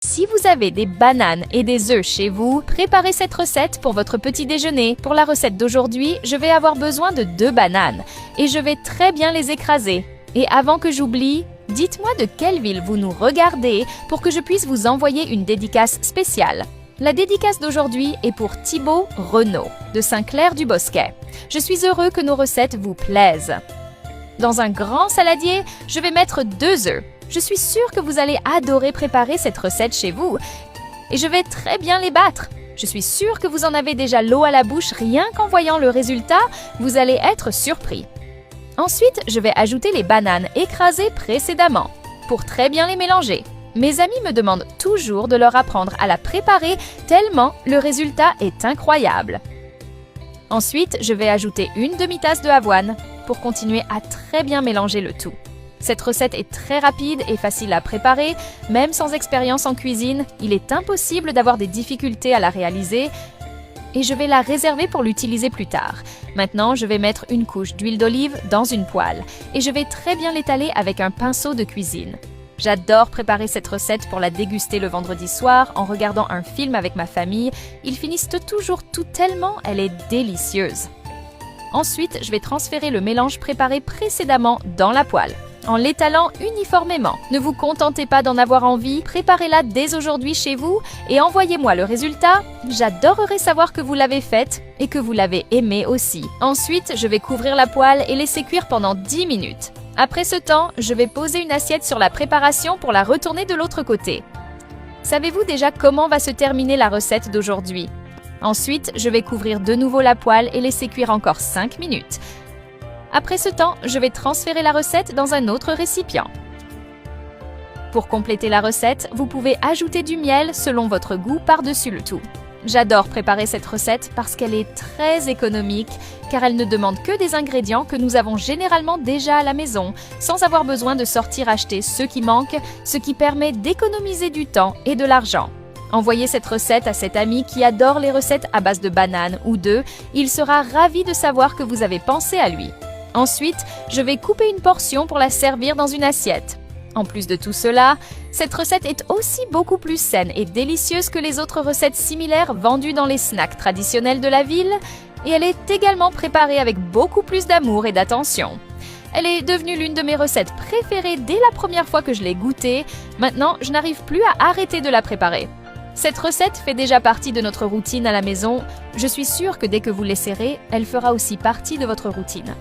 Si vous avez des bananes et des œufs chez vous, préparez cette recette pour votre petit déjeuner. Pour la recette d'aujourd'hui, je vais avoir besoin de 2 bananes et je vais très bien les écraser. Et avant que j'oublie, dites-moi de quelle ville vous nous regardez pour que je puisse vous envoyer une dédicace spéciale. La dédicace d'aujourd'hui est pour Thibaut Renaud de Saint-Clair-du-Bosquet. Je suis heureux que nos recettes vous plaisent. Dans un grand saladier, je vais mettre 2 œufs. Je suis sûre que vous allez adorer préparer cette recette chez vous. Et je vais très bien les battre. Je suis sûre que vous en avez déjà l'eau à la bouche rien qu'en voyant le résultat, vous allez être surpris. Ensuite, je vais ajouter les bananes écrasées précédemment pour très bien les mélanger. Mes amis me demandent toujours de leur apprendre à la préparer tellement le résultat est incroyable. Ensuite, je vais ajouter une demi-tasse de avoine pour continuer à très bien mélanger le tout. Cette recette est très rapide et facile à préparer, même sans expérience en cuisine, il est impossible d'avoir des difficultés à la réaliser et je vais la réserver pour l'utiliser plus tard. Maintenant, je vais mettre une couche d'huile d'olive dans une poêle et je vais très bien l'étaler avec un pinceau de cuisine. J'adore préparer cette recette pour la déguster le vendredi soir en regardant un film avec ma famille. Ils finissent toujours tout tellement elle est délicieuse. Ensuite, je vais transférer le mélange préparé précédemment dans la poêle en l'étalant uniformément. Ne vous contentez pas d'en avoir envie, préparez-la dès aujourd'hui chez vous et envoyez-moi le résultat. J'adorerais savoir que vous l'avez faite et que vous l'avez aimée aussi. Ensuite, je vais couvrir la poêle et laisser cuire pendant 10 minutes. Après ce temps, je vais poser une assiette sur la préparation pour la retourner de l'autre côté. Savez-vous déjà comment va se terminer la recette d'aujourd'hui? Ensuite, je vais couvrir de nouveau la poêle et laisser cuire encore 5 minutes. Après ce temps, je vais transférer la recette dans un autre récipient. Pour compléter la recette, vous pouvez ajouter du miel selon votre goût par-dessus le tout. J'adore préparer cette recette parce qu'elle est très économique, car elle ne demande que des ingrédients que nous avons généralement déjà à la maison, sans avoir besoin de sortir acheter ceux qui manquent, ce qui permet d'économiser du temps et de l'argent. Envoyez cette recette à cet ami qui adore les recettes à base de bananes ou d'œufs, il sera ravi de savoir que vous avez pensé à lui. Ensuite, je vais couper une portion pour la servir dans une assiette. En plus de tout cela, cette recette est aussi beaucoup plus saine et délicieuse que les autres recettes similaires vendues dans les snacks traditionnels de la ville et elle est également préparée avec beaucoup plus d'amour et d'attention. Elle est devenue l'une de mes recettes préférées dès la première fois que je l'ai goûtée. Maintenant, je n'arrive plus à arrêter de la préparer. Cette recette fait déjà partie de notre routine à la maison. Je suis sûre que dès que vous l'essaierez, elle fera aussi partie de votre routine.